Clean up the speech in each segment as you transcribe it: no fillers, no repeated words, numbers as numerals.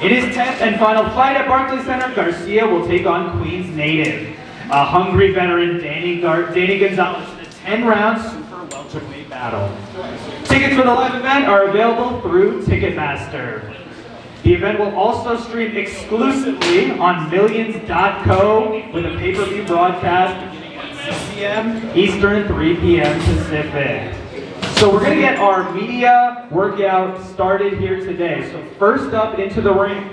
In his 10th and final fight at Barclays Center, Garcia will take on Queens native, a hungry veteran, Danny Gonzalez, in a 10-round super welterweight battle. Tickets for the live event are available through Ticketmaster. The event will also stream exclusively on Millions.co with a pay-per-view broadcast beginning at 6 p.m. Eastern, 3 p.m. Pacific. So we're going to get our media workout started here today. So first up into the ring,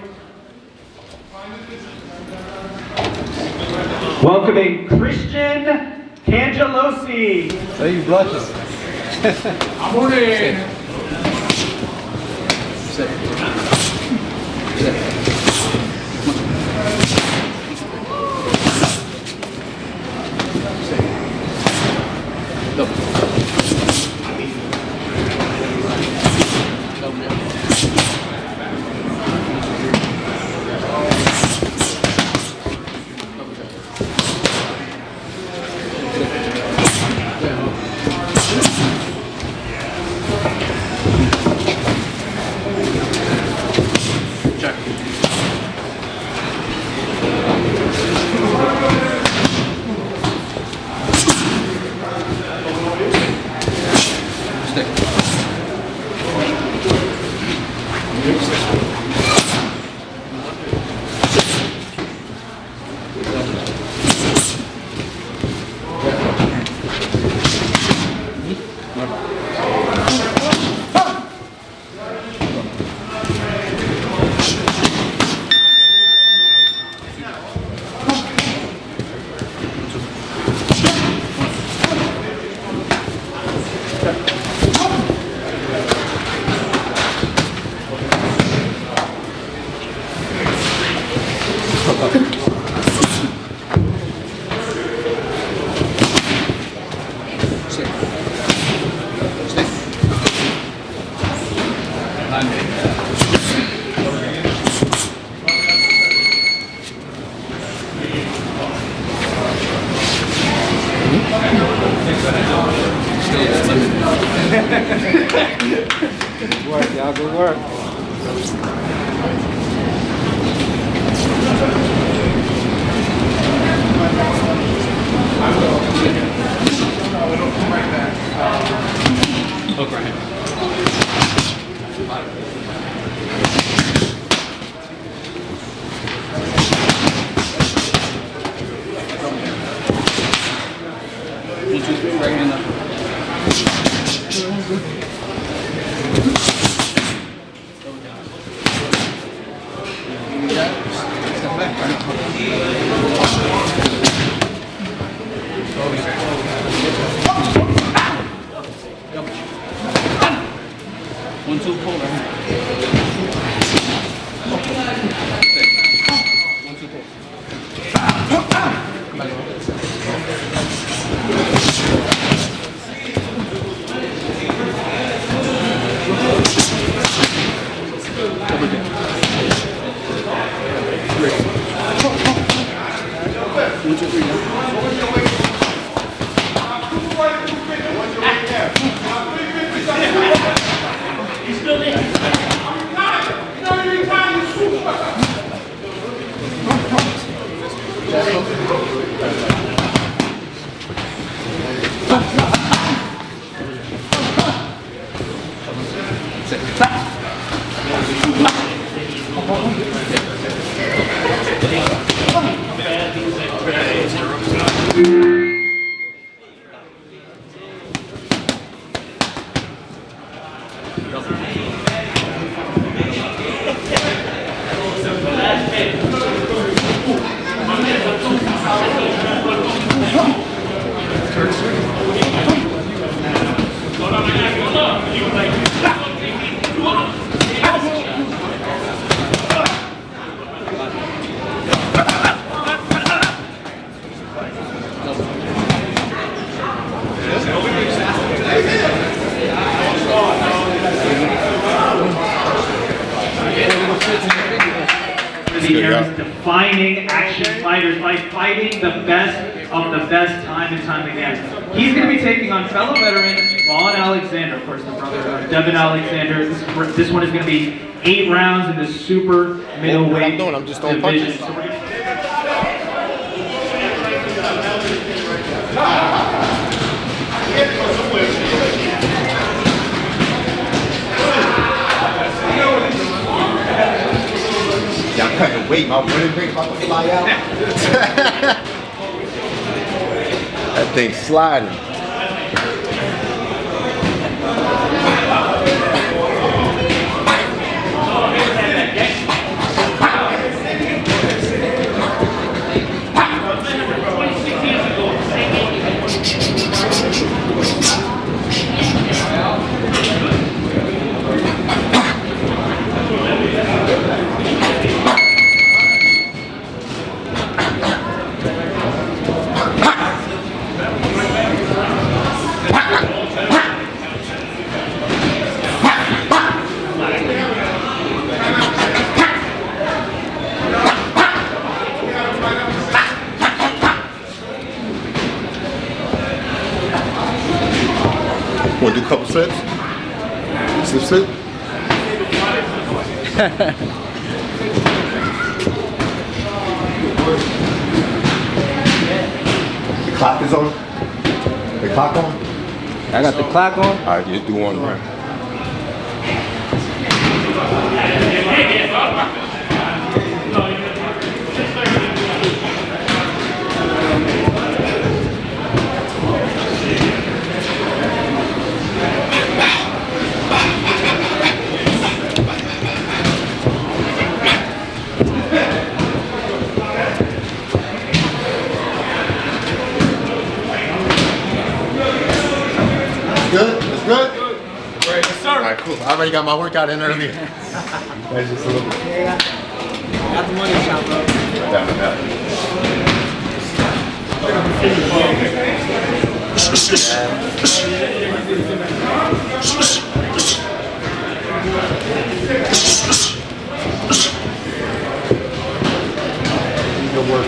welcoming Cristian Cangelosi. Hey, you blushes. I'm ready. Good work, y'all. Good work. Look right here. One, two, three, right hand up. Step back. One, two, pull right hand. One, two, pull. Come back over. Double down. One, two, three, he's still there. Defining action fighters by fighting the best of the best time and time again. He's going to be taking on fellow veteran Vaughn Alexander, of course, the brother of Devin Alexander. This one is going to be 8 rounds in the super middleweight I'm just throwing division. punches. Y'all couldn't wait, my winning ring about to fly out. That thing's sliding. Want to do a couple sets? Sit. The clock is on. The clock on? I got the clock on. All right, just do one round. Good? It's good? Right, yes, sir. All right, cool. I already got my workout in earlier. That's just a little bit. Yeah, got the money shot, bro. Good work.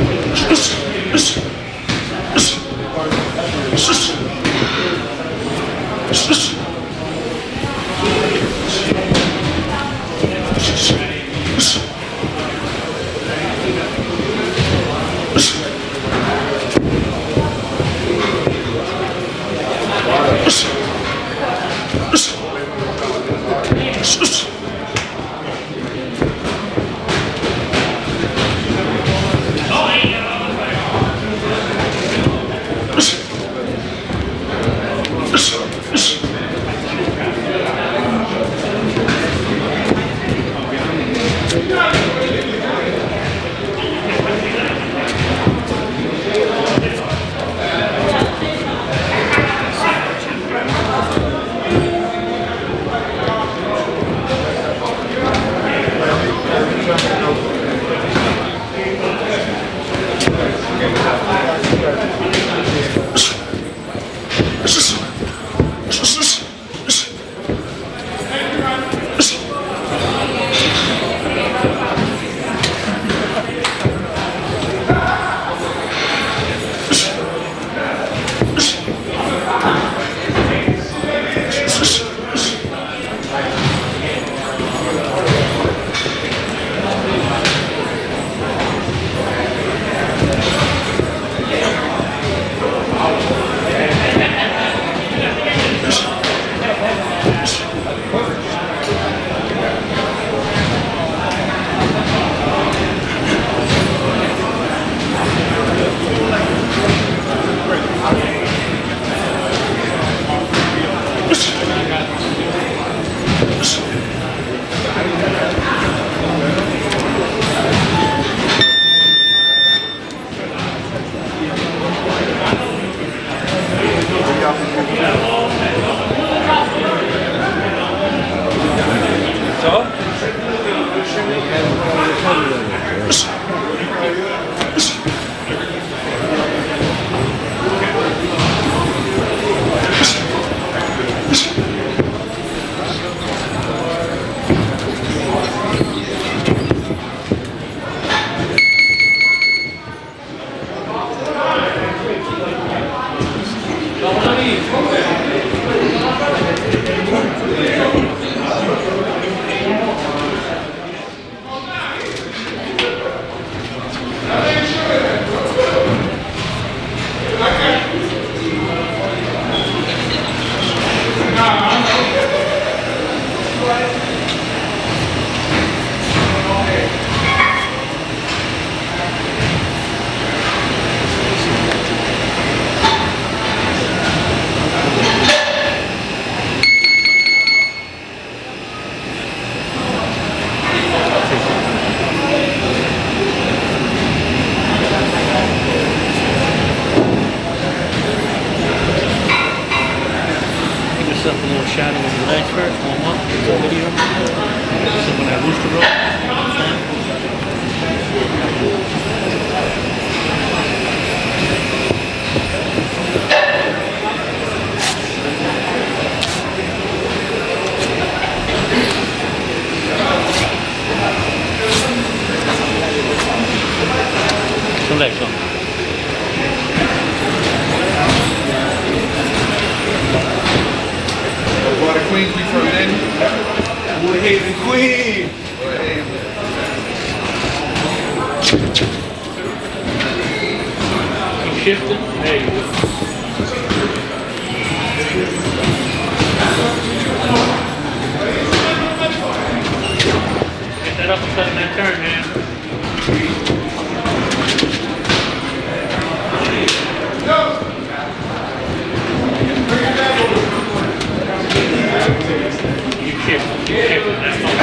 Select them. Water Queens before then. Woodhaven Queen. Keep shifting. There you go. Get that uppercut in that turn, man. Keep shifting. That's all.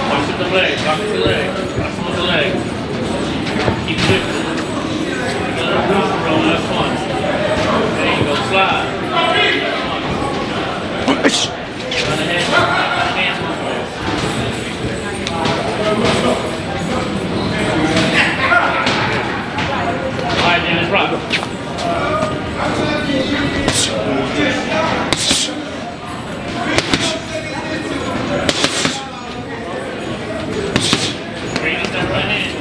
Box with the leg. Box with the leg. Box with the leg. Keep shifting. Roll left one. There you go. Slide. Run ahead. Hands movement. All right, Dennis, rock. Great is that right hand.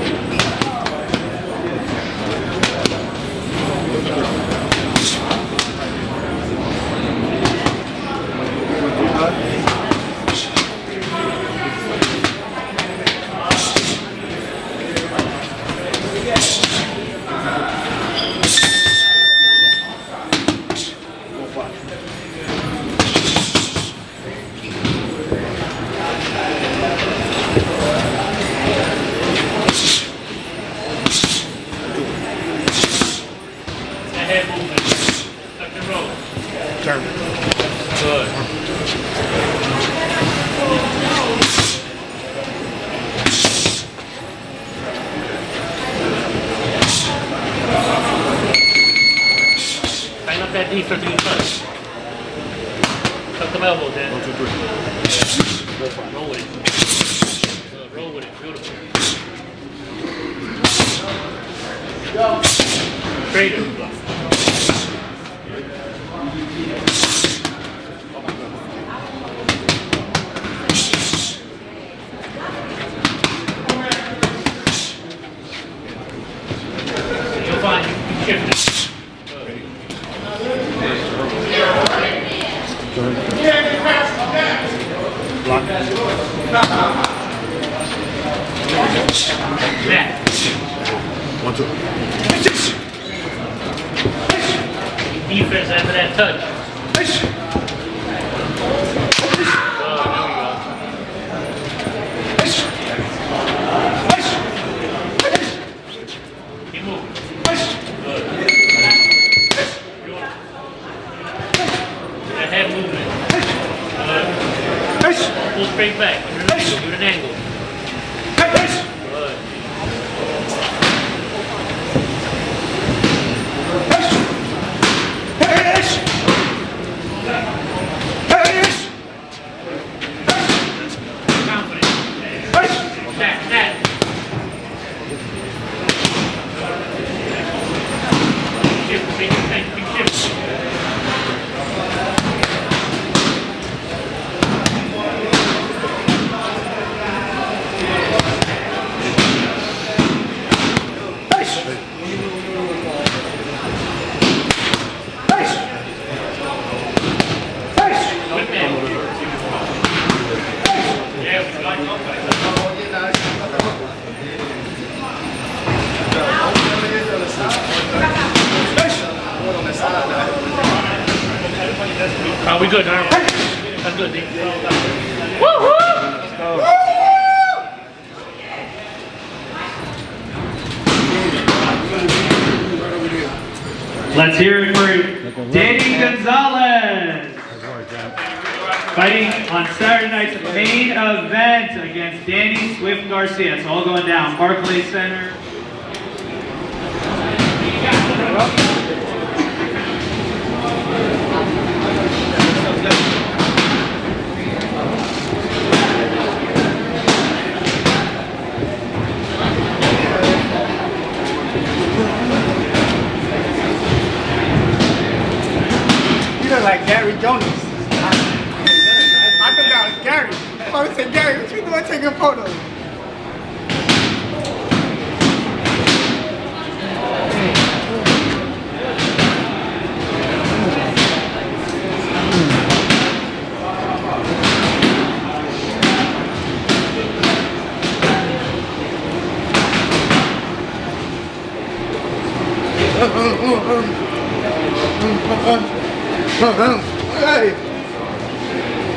Head movement. Tuck and roll. Turn. Good. Tighten up that knee for the touch. Tuck them elbows in. 1, 2, 3. Roll with it. Good. Roll with it. Beautiful. Straighter. You'll find you can shift it. Block. That. 1, 2. Defense after that touch. Good, there we go. Keep moving. Good. That head movement. Good. Pull straight back. Do an angle. Good. Oh, we good, huh? That's good, D. Woo-hoo! Let's hear it for Danny Gonzalez. Fighting on Saturday night's main event against Danny Swift Garcia. It's all going down. Barclays Center. about to say, Gary, what you doing taking photos? Hey!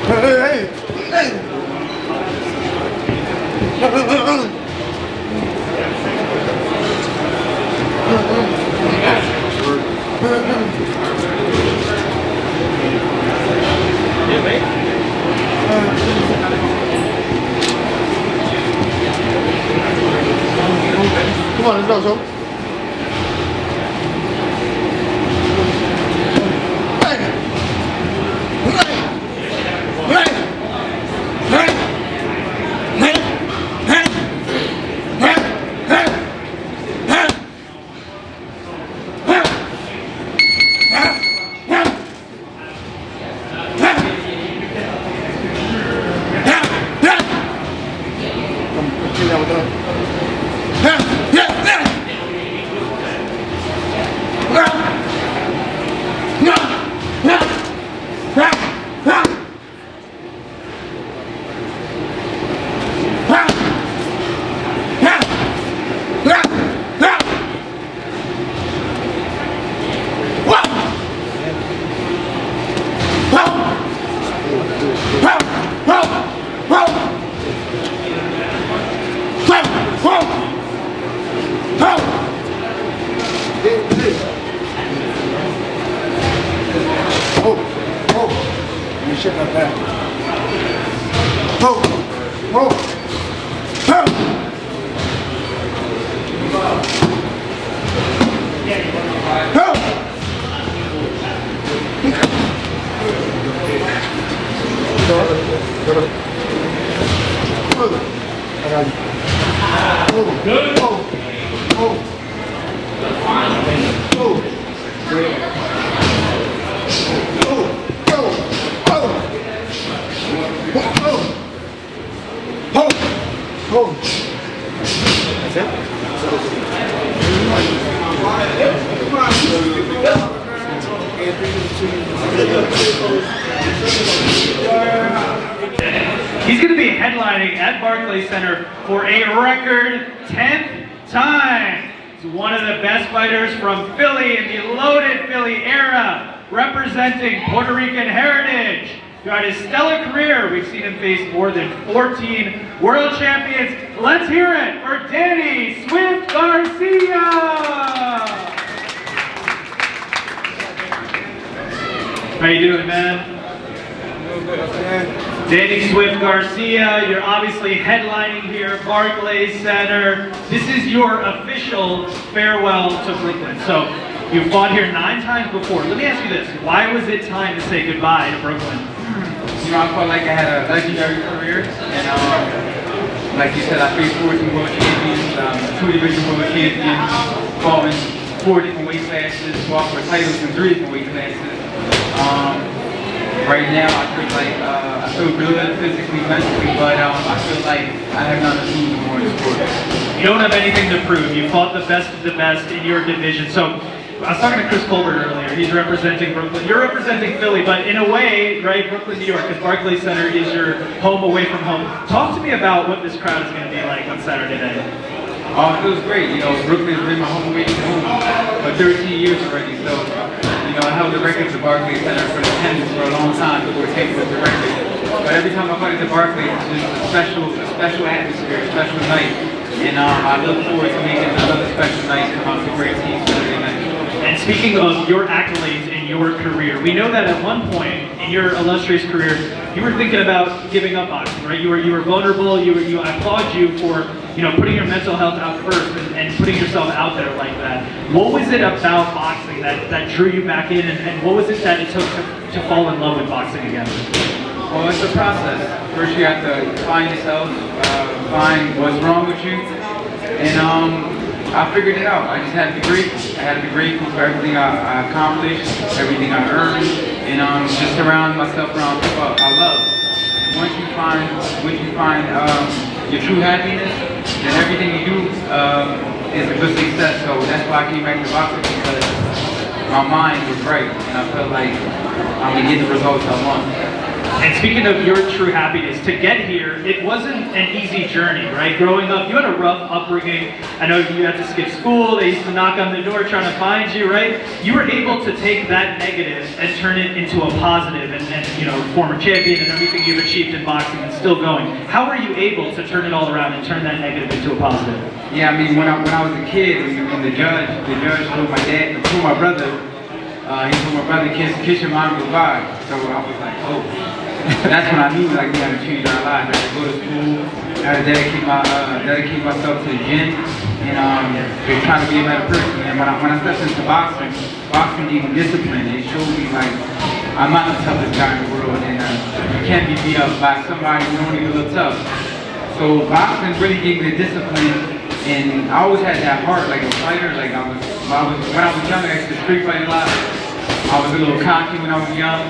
Hey! Hey! Come on, let's go, so. Shit like that. Whoa! Whoa! Whoa! Good. That's it? He's going to be headlining at Barclays Center for a record 10th time. He's one of the best fighters from Philly in the loaded Philly era, representing Puerto Rican heritage. Throughout his stellar career, we've seen him face more than 14 world champions. Let's hear it for Danny Swift Garcia! How you doing, man? Danny Swift Garcia, you're obviously headlining here at Barclays Center. This is your official farewell to Brooklyn. So you've fought here 9 times before. Let me ask you this, why was it time to say goodbye to Brooklyn? You know, I felt like I had a legendary career, and like you said, I faced 14 world champions, 2 division world champions, fought in 4 different weight classes, fought for titles in 3 different weight classes. Right now, I feel like I feel good physically, mentally, but I feel like I have nothing to lose more in the sport. You don't have anything to prove. You fought the best of the best in your division. So I was talking to Chris Colbert earlier. He's representing Brooklyn. You're representing Philly, but in a way, right, Brooklyn, New York, because Barclays Center is your home away from home. Talk to me about what this crowd is going to be like on Saturday night. It feels great. You know, Brooklyn's been my home away from home for 13 years already. So, you know, I held the record at Barclays Center for the attendance for a long time before it came with the record. But every time I fight at the Barclays, it's just a special atmosphere, a special night. And I look forward to making another special night come out to great teams Saturday night. And speaking of your accolades in your career, we know that at one point in your illustrious career, you were thinking about giving up boxing, right? You were vulnerable. I applaud you for putting your mental health out first and putting yourself out there like that. What was it about boxing that drew you back in, and what was it that it took to fall in love with boxing again? Well, it's a process. First, you have to find yourself, find what's wrong with you, and I figured it out. I just had to be grateful. I had to be grateful for everything I accomplished, everything I earned, and just surround myself around people I love. once you find your true happiness, then everything you do is a good success. So that's why I came back to boxing, because my mind was right, and I felt like I'm gonna get the results I want. And speaking of your true happiness, to get here, it wasn't an easy journey, right? Growing up, you had a rough upbringing. I know you had to skip school. They used to knock on the door trying to find you, right? You were able to take that negative and turn it into a positive, and you know, former champion and everything you've achieved in boxing and still going. How were you able to turn it all around and turn that negative into a positive? Yeah, I mean, when I was a kid, and the judge told my brother, kiss your mom goodbye. So I was like, oh. That's when I knew like we had to change our lives. I had to go to school, I had to dedicate myself to the gym, and try to be a better person. And when I stepped into boxing gave me discipline. It showed me like I'm not the toughest guy in the world, and you can't be beat up by somebody who don't even look tough. So boxing really gave me the discipline, and I always had that heart like a fighter. Like when I was young, I used to street fight a lot. I was a little cocky when I was young.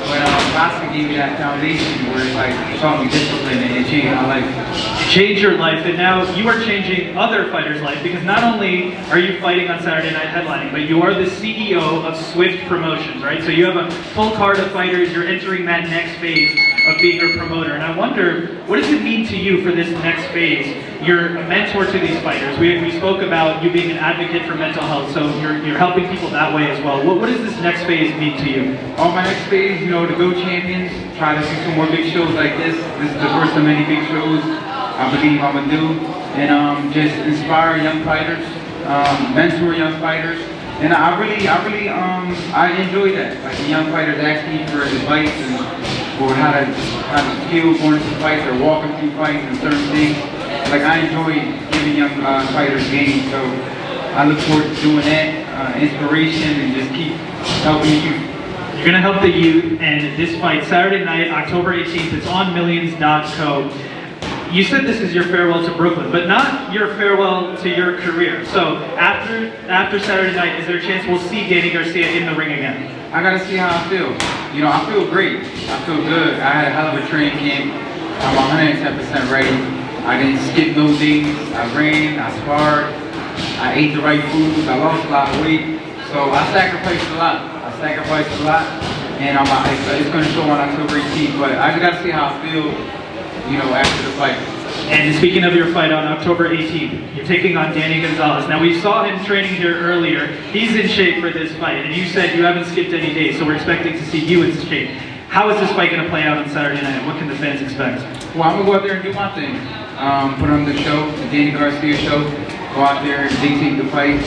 But boxing gave me that foundation where it's like it taught me discipline, and it changed my life. It changed your life, and now you are changing other fighters' life, because not only are you fighting on Saturday night headlining, but you are the CEO of Swift Promotions, right? So you have a full card of fighters. You're entering that next phase of being a promoter, and I wonder, what does it mean to you for this next phase? You're a mentor to these fighters. We spoke about you being an advocate for mental health, so you're helping people that way as well. What does this next phase mean to you? On my next phase, you know, to build champions, try to see some more big shows like this. This is the first of many big shows I believe I'm gonna do, and just inspire young fighters, mentor young fighters, and I enjoy that. Like the young fighters ask me for advice or how to feel going into fights or walking through fights and certain things. Like I enjoy giving young fighters games, so I look forward to doing that, inspiration, and just keep helping the youth. You're gonna help the youth, and this fight Saturday night, October 18th. It's on Millions.co. You said this is your farewell to Brooklyn, but not your farewell to your career. So after Saturday night, is there a chance we'll see Danny Garcia in the ring again? I gotta see how I feel. You know, I feel great. I feel good. I had a hell of a training camp. I'm 110% ready. I didn't skip no days. I ran, I sparred, I ate the right foods, I lost a lot of weight. So I sacrificed a lot. And it's gonna show on October 18th, but I just gotta see how I feel, you know, after the fight. And speaking of your fight on October 18th, you're taking on Danny Gonzalez. Now, we saw him training here earlier. He's in shape for this fight, and you said you haven't skipped any days, so we're expecting to see you in shape. How is this fight going to play out on Saturday night? What can the fans expect? Well, I'm going to go out there and do my thing. Put on the show, the Danny Garcia show. Go out there and dictate the fight,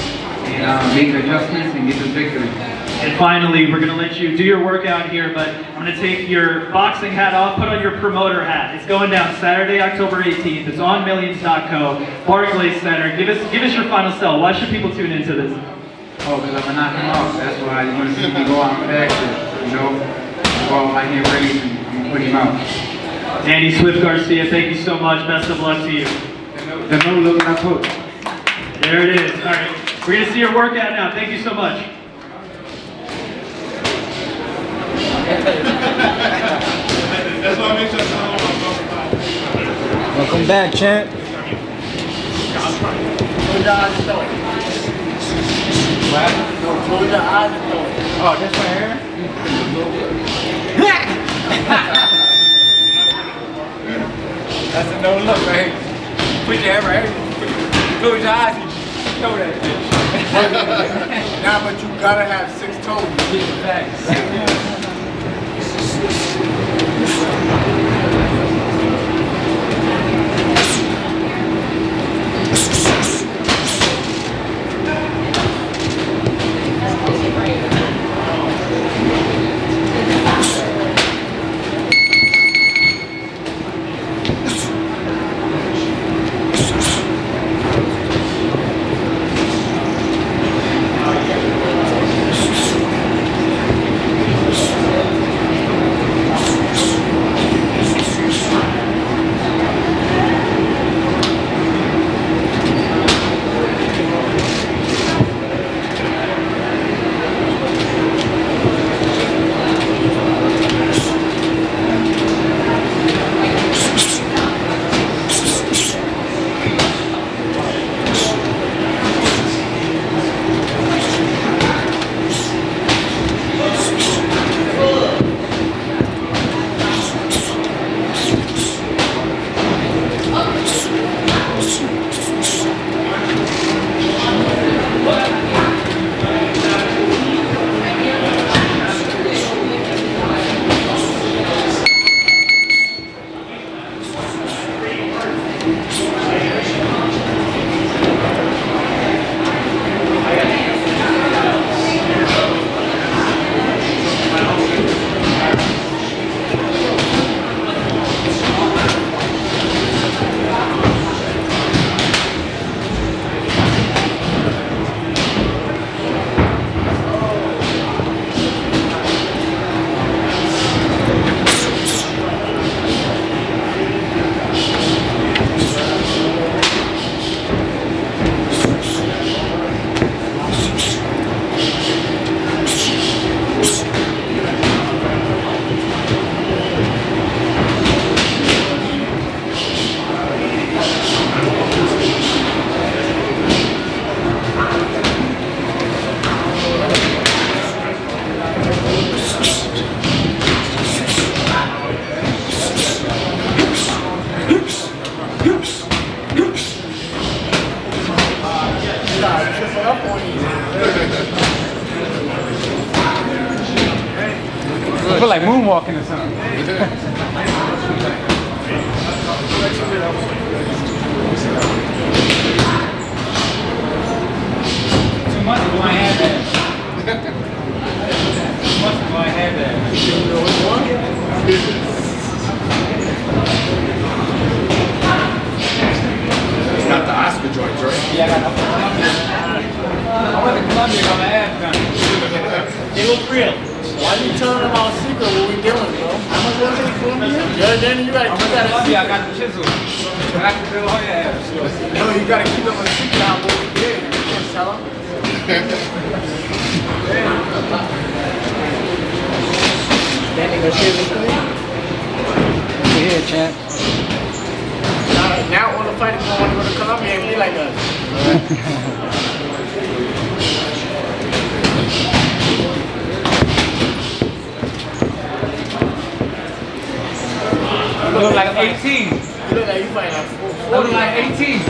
and make adjustments and get the victory. And finally, we're going to let you do your workout here, but I'm going to take your boxing hat off, put on your promoter hat. It's going down Saturday, October 18th. It's on Millions.co, Barclays Center. Give us your final sell. Why should people tune into this? Oh, because I'm going to knock him off. That's why you want to see me go out and action, you know? Go out my hand raised and I'm going to put him out. Danny Swift Garcia, thank you so much. Best of luck to you. There it is. All right. We're going to see your workout now. Thank you so much. That's why I make sure Welcome back, champ. close your eyes and throw it. No, close your eyes and throw it. Oh, this right here? That's a no look, right? Put your hand right here. Close your eyes and throw that bitch. Nah, but you gotta have 6 toes to get the facts. moonwalking or something. Too much do I have that? Too much do I have that? You got the Oscar joints, right? Yeah, I got I went to Columbia, got my ass done. They look real. Why you telling them our secret what we doing, bro? How much was it, Columbia? Yeah, then you gotta I went to Columbia, I got the chisel. I got the bill on your ass. No, you gotta keep them a secret out what we did. You can't tell them. Danny Garcia this way. Over here, champ. Now all the fighters gonna want to go to Columbia and be like us. I look like 18. You look like you fighting like 40. I look like 18.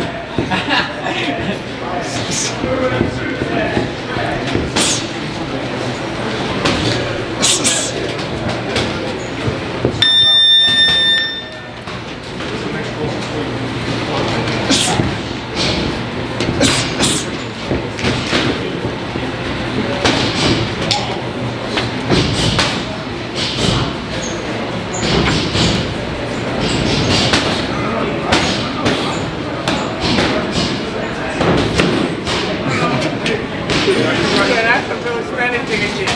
Yeah, that's some little Spanish nigga shit.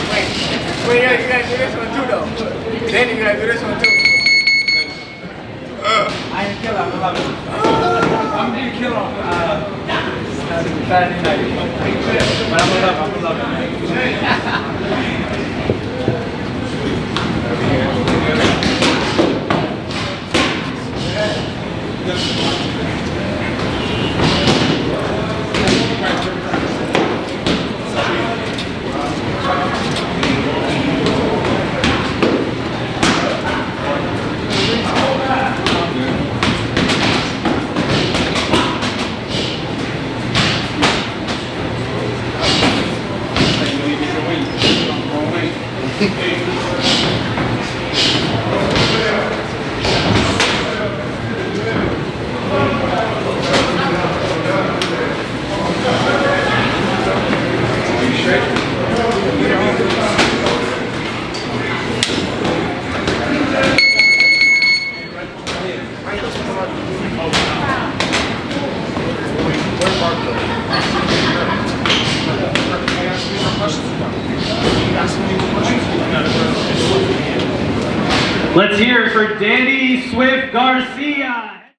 Wait, yeah, you gotta do this one too, though. Then you gotta do this one too. I ain't kill him, I love it. I'm gonna kill him Saturday night. But I'm gonna love him. Let's hear it for Danny Swift Garcia.